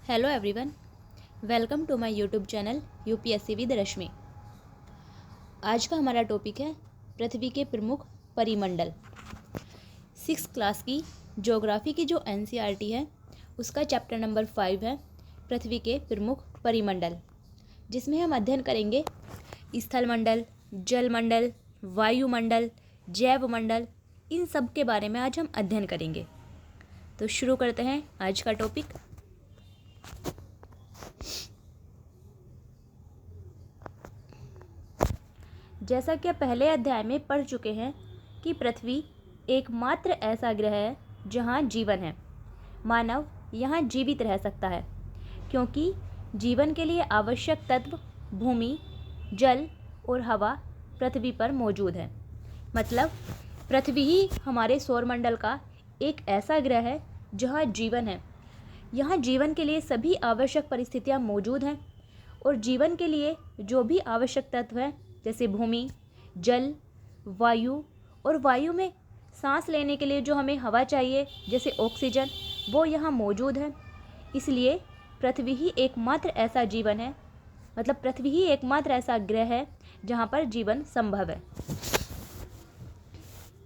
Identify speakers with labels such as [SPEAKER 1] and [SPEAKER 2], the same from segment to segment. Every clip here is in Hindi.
[SPEAKER 1] Hello everyone, welcome to my YouTube channel UPSC with Rashmi. आज का हमारा टॉपिक है पृथ्वी के प्रमुख परिमंडल। 6th क्लास की ज्योग्राफी की जो एनसीईआरटी है उसका चैप्टर नंबर 5 है पृथ्वी के प्रमुख परिमंडल, जिसमें हम अध्ययन करेंगे स्थलमंडल, जलमंडल, वायुमंडल, जैवमंडल। इन सब के बारे में आज हम अध्ययन करेंगे। तो शुरू करते हैं आज का टॉपिक। जैसा कि पहले अध्याय में पढ़ चुके हैं कि पृथ्वी एकमात्र ऐसा ग्रह है जहाँ जीवन है। मानव यहाँ जीवित रह सकता है क्योंकि जीवन के लिए आवश्यक तत्व भूमि, जल और हवा पृथ्वी पर मौजूद है। मतलब पृथ्वी ही हमारे सौरमंडल का एक ऐसा ग्रह है जहाँ जीवन है। यहाँ जीवन के लिए सभी आवश्यक परिस्थितियाँ मौजूद हैं और जीवन के लिए जो भी आवश्यक तत्व हैं जैसे भूमि, जल, वायु और वायु में सांस लेने के लिए जो हमें हवा चाहिए जैसे ऑक्सीजन, वो यहाँ मौजूद है। इसलिए पृथ्वी ही एकमात्र ऐसा जीवन है, मतलब पृथ्वी ही एकमात्र ऐसा ग्रह है जहाँ पर जीवन संभव है।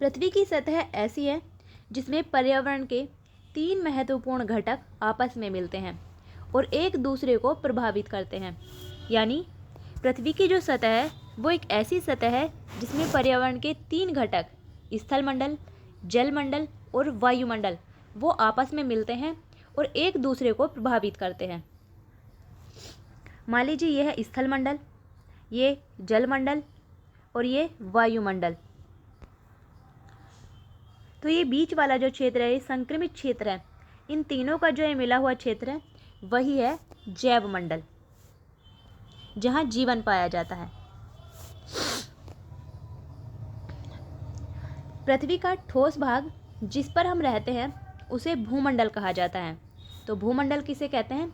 [SPEAKER 1] पृथ्वी की सतह ऐसी है जिसमें पर्यावरण के 3 महत्वपूर्ण घटक आपस में मिलते हैं और एक दूसरे को प्रभावित करते हैं। यानी पृथ्वी की जो सतह है वो एक ऐसी सतह है जिसमें पर्यावरण के 3 घटक स्थलमंडल, जलमंडल और वायुमंडल वो आपस में मिलते हैं और एक दूसरे को प्रभावित करते हैं। मान लीजिए यह है स्थलमंडल, ये जलमंडल और ये वायुमंडल। तो ये बीच वाला जो क्षेत्र है ये संक्रमित क्षेत्र है। इन तीनों का जो ये मिला हुआ क्षेत्र है वही है जैवमंडल, जहाँ जीवन पाया जाता है। पृथ्वी का ठोस भाग जिस पर हम रहते हैं उसे भूमंडल कहा जाता है। तो भूमंडल किसे कहते हैं?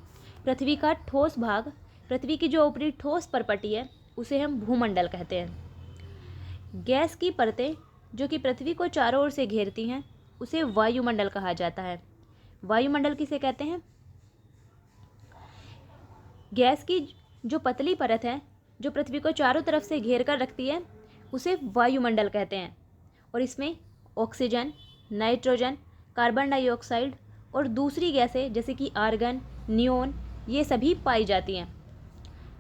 [SPEAKER 1] पृथ्वी का ठोस भाग, पृथ्वी की जो ऊपरी ठोस परपटी है उसे हम भूमंडल कहते हैं। गैस की परतें जो कि पृथ्वी को चारों ओर से घेरती हैं उसे वायुमंडल कहा जाता है। वायुमंडल किसे कहते हैं? गैस की जो पतली परत है जो पृथ्वी को चारों तरफ से घेर कर रखती है उसे वायुमंडल कहते हैं और इसमें ऑक्सीजन, नाइट्रोजन, कार्बन डाइऑक्साइड और दूसरी गैसें जैसे कि आर्गन, नियोन ये सभी पाई जाती हैं।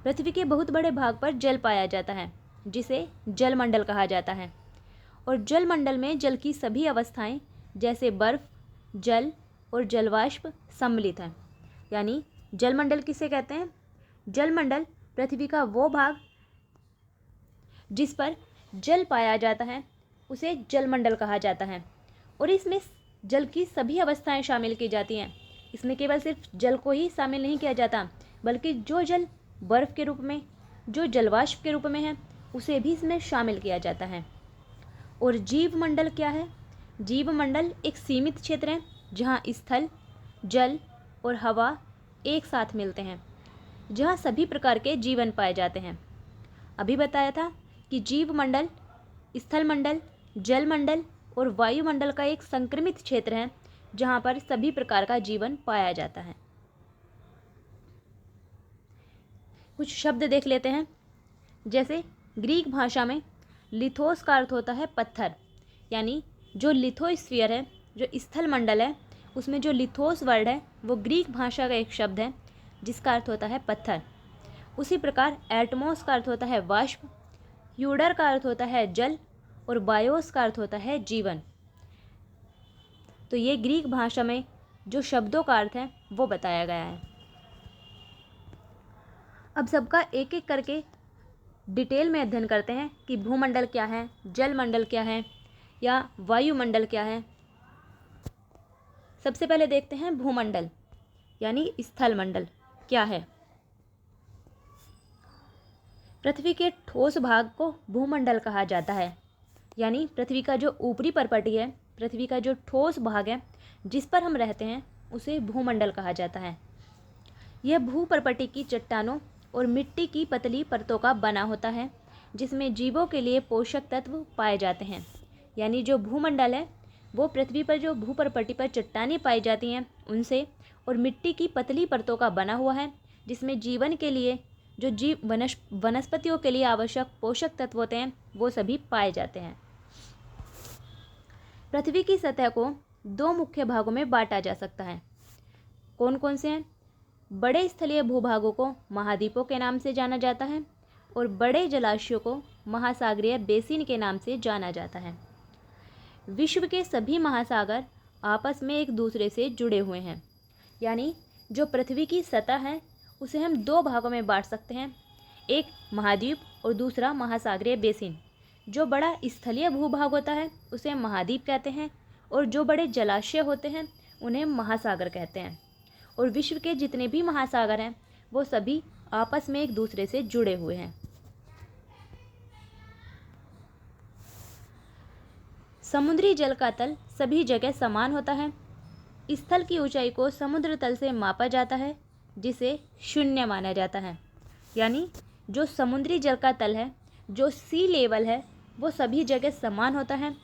[SPEAKER 1] पृथ्वी के बहुत बड़े भाग पर जल पाया जाता है जिसे जलमंडल कहा जाता है और जलमंडल में जल की सभी अवस्थाएं जैसे बर्फ, जल और जलवाष्प सम्मिलित हैं। यानी जलमंडल किसे कहते हैं? जलमंडल पृथ्वी का वो भाग जिस पर जल पाया जाता है उसे जलमंडल कहा जाता है और इसमें जल की सभी अवस्थाएं शामिल की जाती हैं। इसमें केवल सिर्फ जल को ही शामिल नहीं किया जाता बल्कि जो जल बर्फ़ के रूप में, जो जलवाष्प के रूप में है उसे भी इसमें शामिल किया जाता है। और जीवमंडल क्या है? जीवमंडल एक सीमित क्षेत्र है जहाँ स्थल, जल और हवा एक साथ मिलते हैं, जहाँ सभी प्रकार के जीवन पाए जाते हैं। अभी बताया था कि जीवमंडल स्थलमंडल, जलमंडल और वायुमंडल का एक संक्रमित क्षेत्र है जहाँ पर सभी प्रकार का जीवन पाया जाता है। कुछ शब्द देख लेते हैं। जैसे ग्रीक भाषा में लिथोस का अर्थ होता है पत्थर। यानी जो लिथोस्फीयर है, जो स्थलमंडल है, उसमें जो लिथोस वर्ड है वो ग्रीक भाषा का एक शब्द है जिसका अर्थ होता है पत्थर। उसी प्रकार एटमॉस का अर्थ होता है वाष्प, ह्यूडर का अर्थ होता है जल और बायोस का अर्थ होता है जीवन। तो ये ग्रीक भाषा में जो शब्दों का अर्थ है वो बताया गया है। अब सबका एक एक करके डिटेल में अध्ययन करते हैं कि भूमंडल क्या है, जलमंडल क्या है या वायुमंडल क्या है। सबसे पहले देखते हैं भूमंडल यानी स्थलमंडल क्या है। पृथ्वी के ठोस भाग को भूमंडल कहा जाता है। यानी पृथ्वी का जो ऊपरी परपटी है, पृथ्वी का जो ठोस भाग है जिस पर हम रहते हैं उसे भूमंडल कहा जाता है। यह भूपरपटी की चट्टानों और मिट्टी की पतली परतों का बना होता है जिसमें जीवों के लिए पोषक तत्व पाए जाते हैं। यानी जो भूमंडल है वो पृथ्वी पर जो भूपरपटी पर चट्टानें पाई जाती हैं उनसे और मिट्टी की पतली परतों का बना हुआ है, जिसमें जीवन के लिए जो वनस्पतियों के लिए आवश्यक पोषक तत्व होते हैं वो सभी पाए जाते हैं। पृथ्वी की सतह को दो मुख्य भागों में बांटा जा सकता है। कौन कौन से हैं? बड़े स्थलीय भूभागों को महाद्वीपों के नाम से जाना जाता है और बड़े जलाशयों को महासागरीय बेसिन के नाम से जाना जाता है। विश्व के सभी महासागर आपस में एक दूसरे से जुड़े हुए हैं, यानी जो पृथ्वी की सतह है उसे हम दो भागों में बांट सकते हैं, एक महाद्वीप और दूसरा महासागरीय बेसिन। जो बड़ा स्थलीय भूभाग होता है उसे महाद्वीप कहते हैं और जो बड़े जलाशय होते हैं उन्हें महासागर कहते हैं। और विश्व के जितने भी महासागर हैं वो सभी आपस में एक दूसरे से जुड़े हुए हैं। समुद्री जल का तल सभी जगह समान होता है। स्थल की ऊंचाई को समुद्र तल से मापा जाता है, जिसे शून्य माना जाता है। यानी जो समुद्री जल का तल है, जो सी लेवल है, वो सभी जगह समान होता है।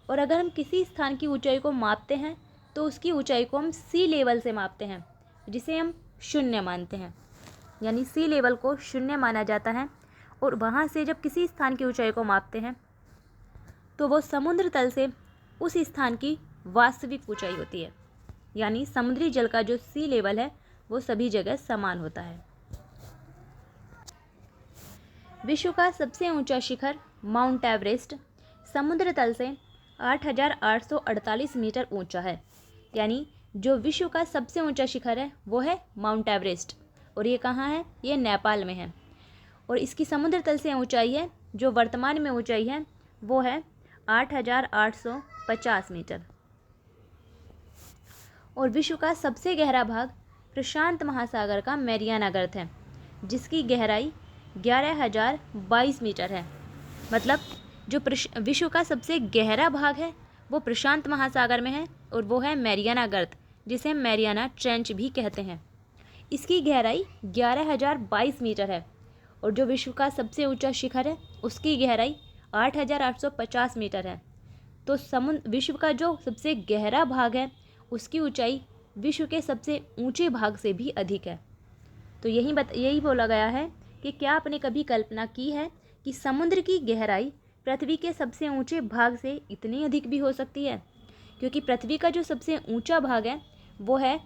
[SPEAKER 1] और अगर हम किसी स्थान की ऊंचाई को मापते हैं तो उसकी ऊंचाई को हम सी लेवल से मापते हैं, जिसे हम शून्य मानते हैं। यानी सी लेवल को शून्य माना जाता है और वहाँ से जब किसी स्थान की ऊंचाई को मापते हैं तो वो समुद्र तल से उस स्थान की वास्तविक ऊंचाई होती है। यानी समुद्री जल का जो सी लेवल है वो सभी जगह समान होता है। विश्व का सबसे ऊंचा शिखर माउंट एवरेस्ट समुद्र तल से 8,848 मीटर ऊंचा है। यानी जो विश्व का सबसे ऊंचा शिखर है वो है माउंट एवरेस्ट, और ये कहाँ है? ये नेपाल में है। और इसकी समुद्र तल से ऊंचाई है, जो वर्तमान में ऊंचाई है वो है 8,850 मीटर। और विश्व का सबसे गहरा भाग प्रशांत महासागर का मैरियाना गर्त है, जिसकी गहराई 11,022 मीटर है। मतलब जो विश्व का सबसे गहरा भाग है वो प्रशांत महासागर में है और वो है मैरियाना गर्त, जिसे मैरियाना ट्रेंच भी कहते हैं। इसकी गहराई 11,022 मीटर है। और जो विश्व का सबसे ऊंचा शिखर है उसकी गहराई 8,850 मीटर है। तो विश्व का जो सबसे गहरा भाग है उसकी ऊंचाई विश्व के सबसे ऊंचे भाग से भी अधिक है। तो यही बोला गया है कि क्या आपने कभी कल्पना की है कि समुद्र की गहराई पृथ्वी के सबसे ऊंचे भाग से इतनी अधिक भी हो सकती है? क्योंकि पृथ्वी का जो सबसे ऊंचा भाग है वो है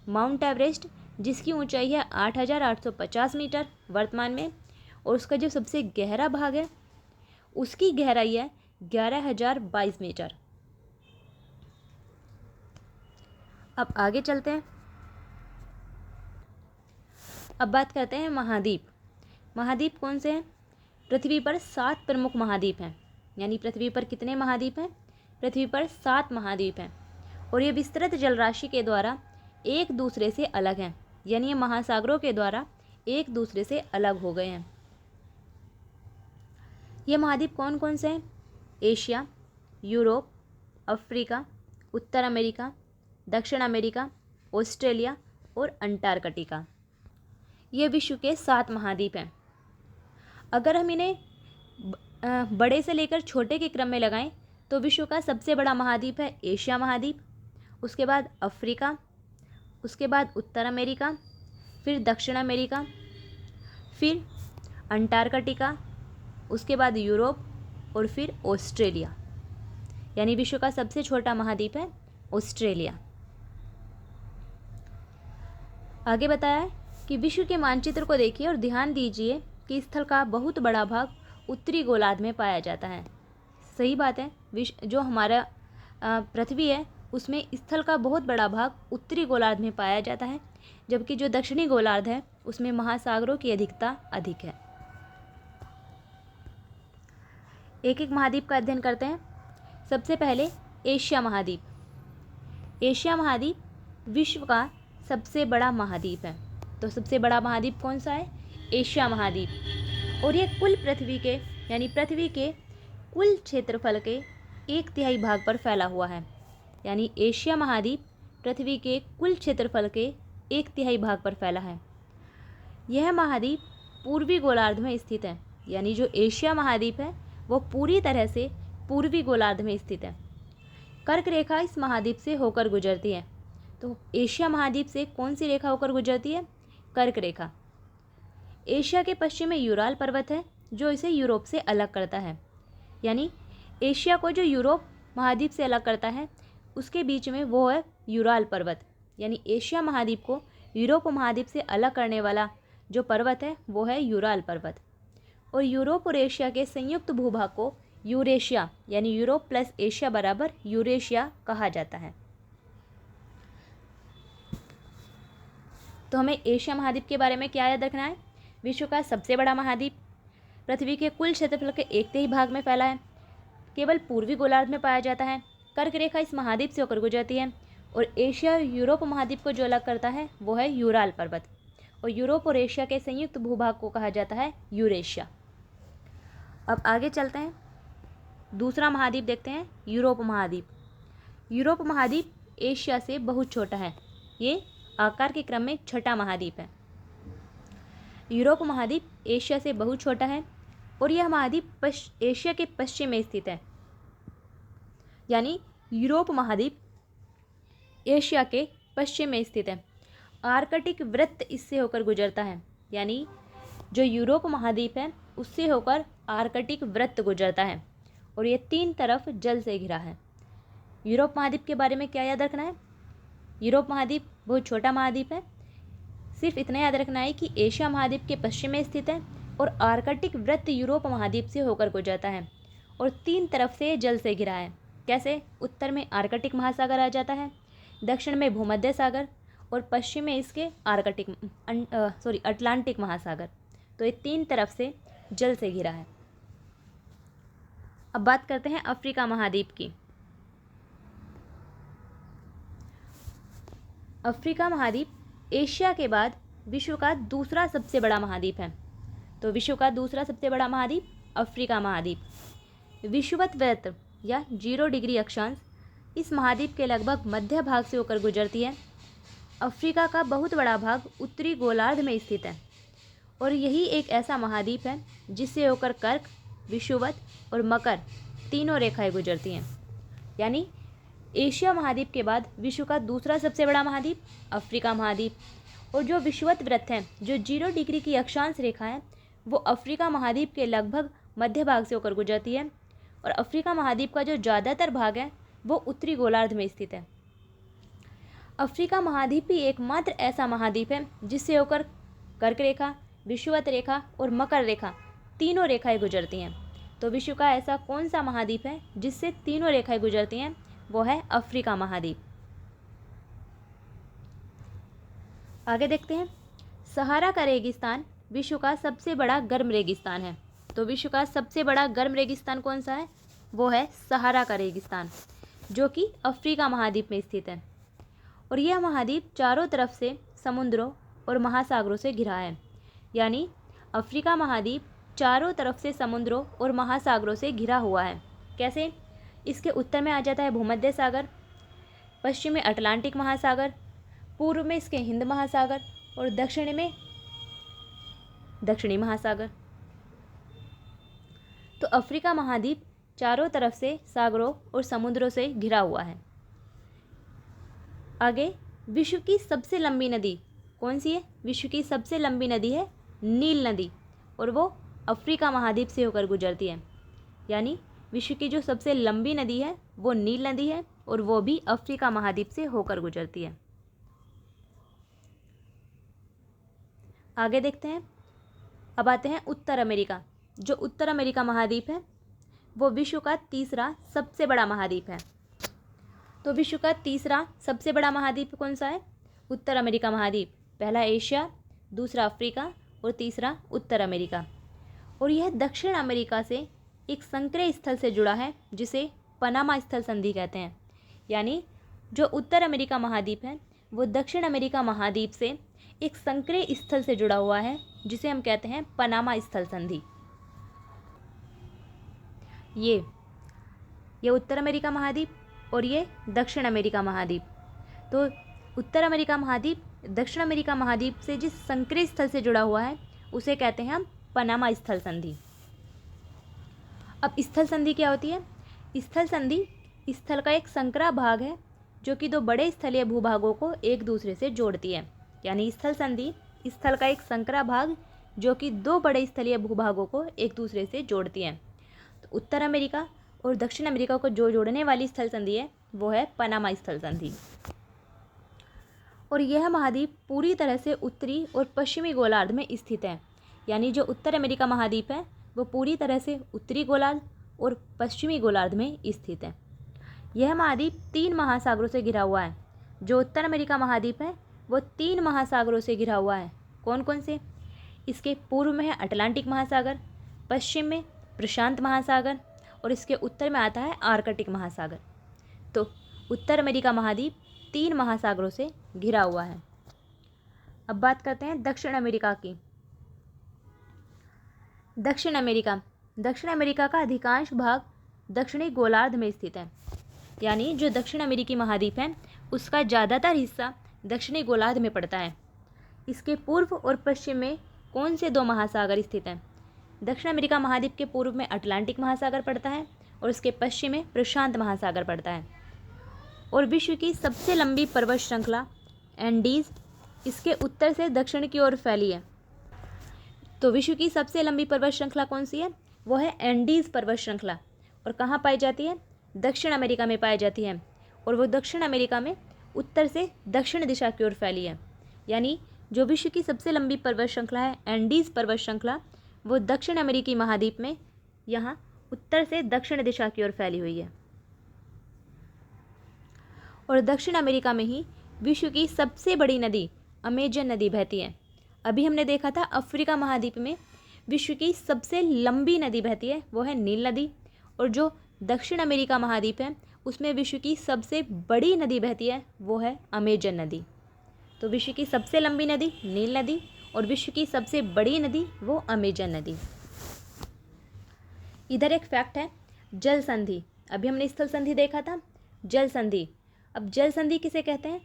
[SPEAKER 1] माउंट एवरेस्ट, जिसकी ऊंचाई है 8,850 मीटर वर्तमान में, और उसका जो सबसे गहरा भाग है उसकी गहराई है 11,022 मीटर। अब आगे चलते हैं। अब बात करते हैं महाद्वीप। महाद्वीप कौन से हैं? पृथ्वी पर 7 प्रमुख महाद्वीप हैं। यानी पृथ्वी पर कितने महाद्वीप हैं? पृथ्वी पर 7 महाद्वीप हैं और ये विस्तृत जलराशि के द्वारा एक दूसरे से अलग हैं। यानी ये महासागरों के द्वारा एक दूसरे से अलग हो गए हैं। ये महाद्वीप कौन कौन से हैं? एशिया, यूरोप, अफ्रीका, उत्तर अमेरिका, दक्षिण अमेरिका, ऑस्ट्रेलिया और अंटार्कटिका। ये विश्व के 7 महाद्वीप हैं। अगर हम इन्हें बड़े से लेकर छोटे के क्रम में लगाएं तो विश्व का सबसे बड़ा महाद्वीप है एशिया महाद्वीप, उसके बाद अफ्रीका, उसके बाद उत्तर अमेरिका, फिर दक्षिण अमेरिका, फिर अंटार्कटिका, उसके बाद यूरोप और फिर ऑस्ट्रेलिया। यानी विश्व का सबसे छोटा महाद्वीप है ऑस्ट्रेलिया। आगे बताया है कि विश्व के मानचित्र को देखिए और ध्यान दीजिए कि स्थल का बहुत बड़ा भाग उत्तरी गोलार्ध में पाया जाता है। सही बात है, जो हमारा पृथ्वी है उसमें स्थल का बहुत बड़ा भाग उत्तरी गोलार्ध में पाया जाता है, जबकि जो दक्षिणी गोलार्ध है उसमें महासागरों की अधिकता अधिक है। एक एक महाद्वीप का अध्ययन करते हैं। सबसे पहले एशिया महाद्वीप। एशिया महाद्वीप विश्व का सबसे बड़ा महाद्वीप है। तो सबसे बड़ा महाद्वीप कौन सा है? एशिया महाद्वीप। और ये कुल पृथ्वी के यानी पृथ्वी के कुल क्षेत्रफल के 1/3 भाग पर फैला हुआ है। यानी एशिया महाद्वीप पृथ्वी के कुल क्षेत्रफल के 1/3 भाग पर फैला है। यह महाद्वीप पूर्वी गोलार्ध में स्थित है। यानी जो एशिया महाद्वीप है वो पूरी तरह से पूर्वी गोलार्ध में स्थित है। कर्क रेखा इस महाद्वीप से होकर गुजरती है। तो एशिया महाद्वीप से कौन सी रेखा होकर गुजरती है? कर्क रेखा। एशिया के पश्चिम में यूराल पर्वत है जो इसे यूरोप से अलग करता है। यानी एशिया को जो यूरोप महाद्वीप से अलग करता है उसके बीच में वो है यूराल पर्वत। यानी एशिया महाद्वीप को यूरोप महाद्वीप से अलग करने वाला जो पर्वत है वो है यूराल पर्वत। और यूरोप और एशिया के संयुक्त भूभाग को यूरेशिया यानी यूरोप प्लस एशिया बराबर यूरेशिया कहा जाता है। तो हमें एशिया महाद्वीप के बारे में क्या याद रखना है? विश्व का सबसे बड़ा महाद्वीप, पृथ्वी के कुल क्षेत्रफल के 1/3 भाग में फैला है, केवल पूर्वी गोलार्ध में पाया जाता है, कर्क रेखा इस महाद्वीप से होकर गुजरती है, और एशिया और यूरोप महाद्वीप को जो अलग करता है वो है यूराल पर्वत, और यूरोप और एशिया के संयुक्त भूभाग को कहा जाता है यूरेशिया। अब आगे चलते हैं, दूसरा महाद्वीप देखते हैं, यूरोप महाद्वीप। यूरोप महाद्वीप एशिया से बहुत छोटा है, ये आकार के क्रम में छठा महाद्वीप है। यूरोप महाद्वीप एशिया से बहुत छोटा है और यह महाद्वीप एशिया के पश्चिम में स्थित है। यानी यूरोप महाद्वीप एशिया के पश्चिम में स्थित है। आर्कटिक वृत्त इससे होकर गुजरता है। यानी जो यूरोप महाद्वीप है उससे होकर आर्कटिक वृत्त गुजरता है और ये 3 तरफ जल से घिरा है। यूरोप महाद्वीप के बारे में क्या याद रखना है? यूरोप महाद्वीप बहुत छोटा महाद्वीप है। सिर्फ इतना याद रखना है कि एशिया महाद्वीप के पश्चिम में स्थित है और आर्कटिक वृत्त यूरोप महाद्वीप से होकर गुजरता है और 3 तरफ से जल से घिरा है। कैसे? उत्तर में आर्कटिक महासागर आ जाता है, दक्षिण में भूमध्य सागर और पश्चिम में इसके अटलांटिक महासागर। तो ये 3 तरफ से जल से घिरा है। अब बात करते हैं अफ्रीका महाद्वीप की। अफ्रीका महाद्वीप एशिया के बाद विश्व का दूसरा सबसे बड़ा महाद्वीप है। तो विश्व का दूसरा सबसे बड़ा महाद्वीप अफ्रीका महाद्वीप। विषुवत वृत्त या 0 डिग्री अक्षांश इस महाद्वीप के लगभग मध्य भाग से होकर गुजरती है। अफ्रीका का बहुत बड़ा भाग उत्तरी गोलार्ध में स्थित है और यही एक ऐसा महाद्वीप है जिससे होकर कर्क, विषुवत और मकर तीनों रेखाएं गुजरती हैं। यानी एशिया महाद्वीप के बाद विश्व का दूसरा सबसे बड़ा महाद्वीप अफ्रीका महाद्वीप। और जो विषुवत वृत्त है, जो 0 डिग्री की अक्षांश रेखा है, वो अफ्रीका महाद्वीप के लगभग मध्य भाग से होकर गुजरती है और अफ्रीका महाद्वीप का जो ज़्यादातर भाग है वो उत्तरी गोलार्ध में स्थित है। अफ्रीका महाद्वीप ही एकमात्र ऐसा महाद्वीप है जिससे होकर कर्क रेखा, विषुवत रेखा और मकर रेखा तीनों रेखाएं गुजरती हैं। तो विश्व का ऐसा कौन सा महाद्वीप है जिससे तीनों रेखाएं गुजरती हैं? वो है अफ्रीका महाद्वीप। आगे देखते हैं, सहारा का रेगिस्तान विश्व का सबसे बड़ा गर्म रेगिस्तान है। तो विश्व का सबसे बड़ा गर्म रेगिस्तान कौन सा है? वो है सहारा का रेगिस्तान, जो कि अफ्रीका महाद्वीप में स्थित है। और यह महाद्वीप चारों तरफ से समुद्रों और महासागरों से घिरा है। यानी अफ्रीका महाद्वीप चारों तरफ से समुद्रों और महासागरों से घिरा हुआ है। कैसे? इसके उत्तर में आ जाता है भूमध्य सागर, पश्चिम में अटलांटिक महासागर, पूर्व में इसके हिंद महासागर और दक्षिण में दक्षिणी महासागर। तो अफ्रीका महाद्वीप चारों तरफ से सागरों और समुद्रों से घिरा हुआ है। आगे, विश्व की सबसे लंबी नदी कौन सी है? विश्व की सबसे लंबी नदी है नील नदी और वो अफ्रीका महाद्वीप से होकर गुजरती है। यानी विश्व की जो सबसे लंबी नदी है वो नील नदी है और वो भी अफ्रीका महाद्वीप से होकर गुजरती है। आगे देखते हैं, अब आते हैं उत्तर अमेरिका। जो उत्तर अमेरिका महाद्वीप है वो विश्व का तीसरा सबसे बड़ा महाद्वीप है। तो विश्व का तीसरा सबसे बड़ा महाद्वीप कौन सा है? उत्तर अमेरिका महाद्वीप। पहला एशिया, दूसरा अफ्रीका और तीसरा उत्तर अमेरिका। और यह दक्षिण अमेरिका से एक संक्रिय स्थल से जुड़ा है जिसे पनामा स्थल संधि कहते हैं। यानी जो उत्तर अमेरिका महाद्वीप है वो दक्षिण अमेरिका महाद्वीप से एक संक्रिय स्थल से जुड़ा हुआ है जिसे हम कहते हैं पनामा स्थल संधि। ये उत्तर अमेरिका महाद्वीप और ये दक्षिण अमेरिका महाद्वीप। तो उत्तर अमेरिका महाद्वीप दक्षिण अमेरिका महाद्वीप से जिस संक्रिय स्थल से जुड़ा हुआ है उसे कहते हैं हम पनामा स्थल संधि। अब स्थल संधि क्या होती है? स्थल संधि स्थल का एक संकरा भाग है जो कि दो बड़े स्थलीय भूभागों को एक दूसरे से जोड़ती है। यानी स्थल संधि स्थल का एक संकरा भाग जो कि दो बड़े स्थलीय भूभागों को एक दूसरे से जोड़ती है। तो उत्तर अमेरिका और दक्षिण अमेरिका को जो जोड़ने वाली स्थल संधि है वो है पनामा स्थल संधि। और यह महाद्वीप पूरी तरह से उत्तरी और पश्चिमी गोलार्ध में स्थित है। यानी जो उत्तर अमेरिका महाद्वीप है वो पूरी तरह से उत्तरी गोलार्ध और पश्चिमी गोलार्ध में स्थित है। यह महाद्वीप 3 महासागरों से घिरा हुआ है। जो उत्तर अमेरिका महाद्वीप है वो 3 महासागरों से घिरा हुआ है। कौन कौन से? इसके पूर्व में है अटलांटिक महासागर, पश्चिम में प्रशांत महासागर और इसके उत्तर में आता है आर्कटिक महासागर। तो उत्तर अमेरिका महाद्वीप 3 महासागरों से घिरा हुआ है। अब बात करते हैं दक्षिण अमेरिका की। दक्षिण अमेरिका का अधिकांश भाग दक्षिणी गोलार्ध में स्थित है। यानी जो दक्षिण अमेरिकी महाद्वीप है उसका ज़्यादातर हिस्सा दक्षिणी गोलार्ध में पड़ता है। इसके पूर्व और पश्चिम में कौन से 2 महासागर स्थित हैं? दक्षिण अमेरिका महाद्वीप के पूर्व में अटलांटिक महासागर पड़ता है और इसके पश्चिम में प्रशांत महासागर पड़ता है। और विश्व की सबसे लंबी पर्वत श्रृंखला एंडीज इसके उत्तर से दक्षिण की ओर फैली है। तो विश्व की सबसे लंबी पर्वत श्रृंखला कौन सी है? वो है एंडीज पर्वत श्रृंखला। और कहाँ पाई जाती है? दक्षिण अमेरिका में पाई जाती है। और वो दक्षिण अमेरिका में उत्तर से दक्षिण दिशा की ओर फैली है। यानी जो विश्व की सबसे लंबी पर्वत श्रृंखला है एंडीज पर्वत श्रृंखला वो दक्षिण अमेरिकी महाद्वीप में यहाँ उत्तर से दक्षिण दिशा की ओर फैली हुई है। और दक्षिण अमेरिका में ही विश्व की सबसे बड़ी नदी अमेजन नदी बहती है। अभी हमने देखा था अफ्रीका महाद्वीप में विश्व की सबसे लंबी नदी बहती है वो है नील नदी। और जो दक्षिण अमेरिका महाद्वीप है उसमें विश्व की सबसे बड़ी नदी बहती है वो है अमेजन नदी। तो विश्व की सबसे लंबी नदी नील नदी और विश्व की सबसे बड़ी नदी वो अमेजन नदी। इधर एक फैक्ट है जल संधि। अभी हमने स्थल संधि देखा था, जल संधि। अब जल संधि किसे कहते हैं?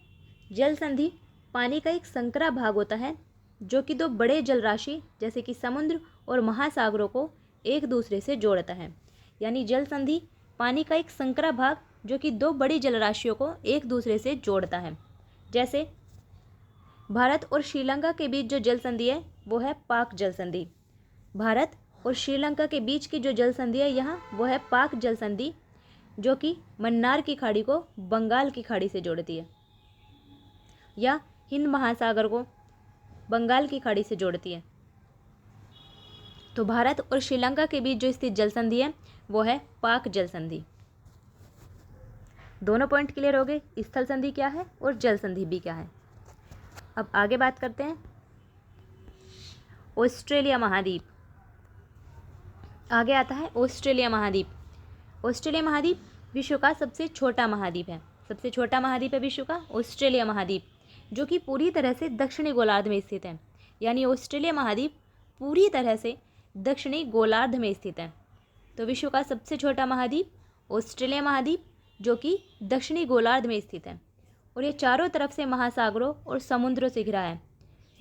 [SPEAKER 1] जल संधि पानी का एक संकरा भाग होता है जो कि 2 बड़े जलराशि जैसे कि समुद्र और महासागरों को एक दूसरे से जोड़ता है। यानी जल संधि पानी का एक संकरा भाग जो कि 2 बड़ी जलराशियों को एक दूसरे से जोड़ता है। जैसे भारत और श्रीलंका के बीच जो जल संधि है वो है पाक जल संधि। भारत और श्रीलंका के बीच की जो जल संधि है यहाँ वो है पाक जल संधि जो कि मन्नार की खाड़ी को बंगाल की खाड़ी से जोड़ती है या हिंद महासागर को बंगाल की खाड़ी से जोड़ती है। तो भारत और श्रीलंका के बीच जो स्थित जल संधि है वो है पाक जल संधि। दोनों पॉइंट क्लियर हो गए, स्थल संधि क्या है और जल संधि भी क्या है। अब आगे बात करते हैं ऑस्ट्रेलिया महाद्वीप। आगे आता है ऑस्ट्रेलिया महाद्वीप। ऑस्ट्रेलिया महाद्वीप विश्व का सबसे छोटा महाद्वीप है। सबसे छोटा महाद्वीप है विश्व का ऑस्ट्रेलिया महाद्वीप जो कि पूरी तरह से दक्षिणी गोलार्ध में स्थित है। यानी ऑस्ट्रेलिया महाद्वीप पूरी तरह से दक्षिणी गोलार्ध में स्थित है। तो विश्व का सबसे छोटा महाद्वीप ऑस्ट्रेलिया महाद्वीप जो कि दक्षिणी गोलार्ध में स्थित है और ये चारों तरफ से महासागरों और समुद्रों से घिरा है।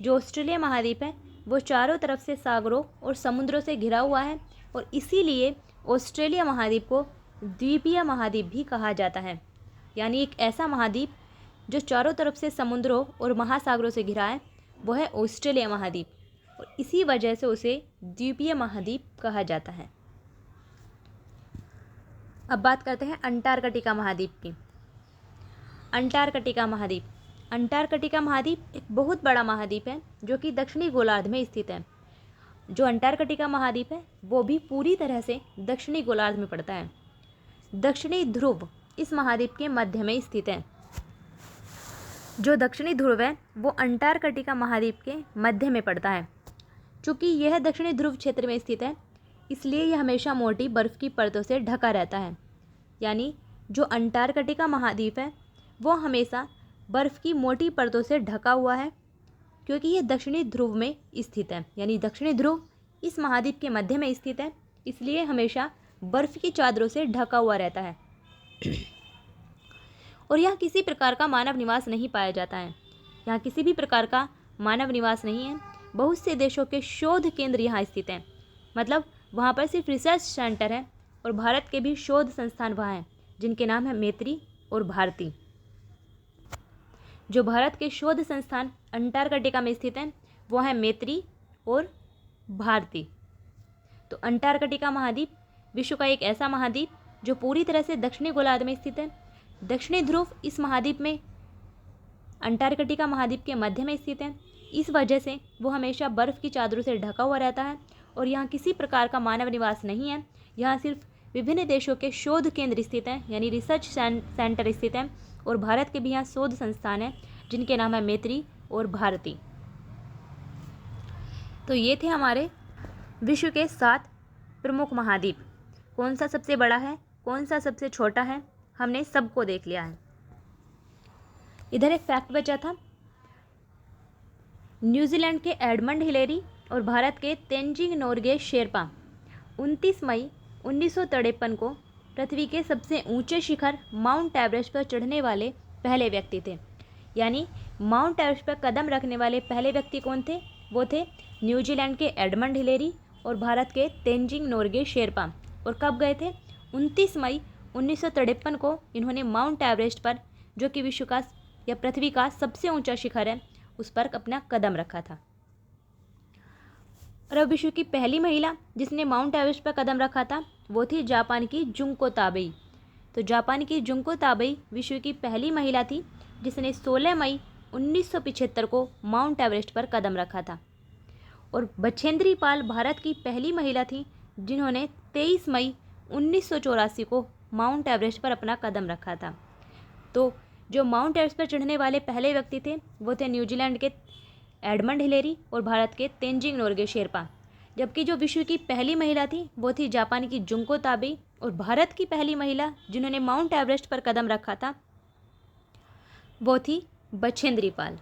[SPEAKER 1] जो ऑस्ट्रेलिया महाद्वीप है वो चारों तरफ से सागरों और समुद्रों से घिरा हुआ है और इसीलिए ऑस्ट्रेलिया महाद्वीप को द्वीपीय महाद्वीप भी कहा जाता है। यानी एक ऐसा महाद्वीप जो चारों तरफ से समुद्रों और महासागरों से घिरा है वो है ऑस्ट्रेलिया महाद्वीप और इसी वजह से उसे द्वीपीय महाद्वीप कहा जाता है। अब बात करते हैं अंटार्कटिका महाद्वीप की। अंटार्कटिका महाद्वीप एक बहुत बड़ा महाद्वीप है जो कि दक्षिणी गोलार्ध में स्थित है। जो अंटार्कटिका महाद्वीप है वो भी पूरी तरह से दक्षिणी गोलार्ध में पड़ता है। दक्षिणी ध्रुव इस महाद्वीप के मध्य में स्थित है। जो दक्षिणी ध्रुव है वो अंटार्कटिका महाद्वीप के मध्य में पड़ता है। चूँकि यह दक्षिणी ध्रुव क्षेत्र में स्थित है इसलिए यह हमेशा मोटी बर्फ़ की परतों से ढका रहता है। यानी जो अंटार्कटिका महाद्वीप है वो हमेशा बर्फ़ की मोटी परतों से ढका हुआ है क्योंकि यह दक्षिणी ध्रुव में स्थित है। यानी दक्षिणी ध्रुव इस महाद्वीप के मध्य में स्थित है इसलिए हमेशा बर्फ़ की चादरों से ढका हुआ रहता है और यहाँ किसी प्रकार का मानव निवास नहीं पाया जाता है। यहाँ किसी भी प्रकार का मानव निवास नहीं है। बहुत से देशों के शोध केंद्र यहाँ स्थित हैं। मतलब वहाँ पर सिर्फ रिसर्च सेंटर है और भारत के भी शोध संस्थान वहाँ हैं जिनके नाम है मैत्री और भारती। जो भारत के शोध संस्थान अंटार्कटिका में स्थित हैं वो हैं मैत्री और भारती। तो अंटार्कटिका महाद्वीप विश्व का एक ऐसा महाद्वीप जो पूरी तरह से दक्षिणी गोलार्ध में स्थित है। दक्षिणी ध्रुव इस महाद्वीप में अंटार्कटिका महाद्वीप के मध्य में स्थित है। इस वजह से वो हमेशा बर्फ़ की चादरों से ढका हुआ रहता है और यहाँ किसी प्रकार का मानव निवास नहीं है। यहाँ सिर्फ विभिन्न देशों के शोध केंद्र स्थित हैं, यानी रिसर्च सेंटर स्थित हैं, और भारत के भी यहाँ शोध संस्थान हैं जिनके नाम है मैत्री और भारती। तो ये थे हमारे विश्व के 7 प्रमुख महाद्वीप। कौन सा सबसे बड़ा है, कौन सा सबसे छोटा है, हमने सबको देख लिया है। इधर एक फैक्ट बचा था, न्यूजीलैंड के एडमंड हिलेरी और भारत के तेंजिंग नोरगे शेरपा 29 मई 1953 को पृथ्वी के सबसे ऊंचे शिखर माउंट एवरेस्ट पर चढ़ने वाले पहले व्यक्ति थे। यानी माउंट एवरेस्ट पर कदम रखने वाले पहले व्यक्ति कौन थे? वो थे न्यूजीलैंड के एडमंड हिलेरी और भारत के तेंजिंग नोरगे शेरपा। और कब गए थे? 29 मई 1953 को इन्होंने माउंट एवरेस्ट पर, जो कि विश्व का या पृथ्वी का सबसे ऊंचा शिखर है, उस पर अपना कदम रखा था। और अब विश्व की पहली महिला जिसने माउंट एवरेस्ट पर कदम रखा था वो थी जापान की जुंको ताबेई। तो जापान की जुंको ताबेई विश्व की पहली महिला थी जिसने 16 मई 1975 को माउंट एवरेस्ट पर कदम रखा था। और बछेंद्री पाल भारत की पहली महिला थी जिन्होंने 23 मई 1984 को माउंट एवरेस्ट पर अपना कदम रखा था। तो जो माउंट एवरेस्ट पर चढ़ने वाले पहले व्यक्ति थे वो थे न्यूजीलैंड के एडमंड हिलेरी और भारत के तेंजिंग नोरगे शेरपा। जबकि जो विश्व की पहली महिला थी वो थी जापान की जुंको ताबेई, और भारत की पहली महिला जिन्होंने माउंट एवरेस्ट पर कदम रखा था वो थी बछेंद्री पाल।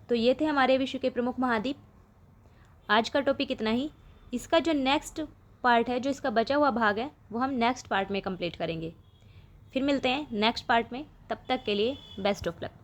[SPEAKER 1] तो ये थे हमारे विश्व के प्रमुख महाद्वीप। आज का टॉपिक इतना ही। इसका जो नेक्स्ट पार्ट है, जो इसका बचा हुआ भाग है, वो हम नेक्स्ट पार्ट में कंप्लीट करेंगे। फिर मिलते हैं नेक्स्ट पार्ट में। तब तक के लिए बेस्ट ऑफ लक।